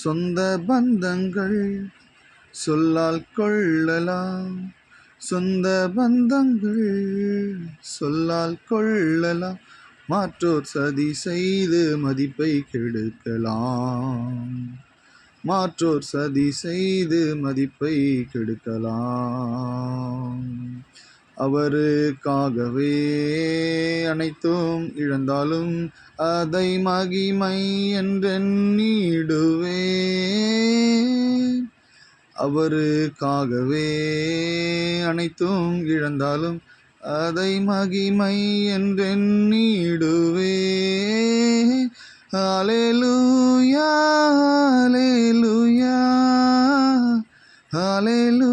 சொந்த பந்தங்கள் சொல்லால் கொள்ளலாம், சொந்த பந்தங்கள் சொல்லால் கொள்ளலாம், மாற்றோர் சதி செய்து மதிப்பை கெடுக்கலாம், மாற்றோர் சதி செய்து மதிப்பை கெடுக்கலாம். அவருக்காகவே அனைத்தும் இழந்தாலும் அதை மகிமை என்றெண்ணிடுவேன். அவருக்காகவே அனைத்தும் இழந்தாலும் அதை மகிமை என்றெண்ணிடுவேன். ஹல்லேலூயா, ஹல்லேலூயா, ஹல்லேலூயா.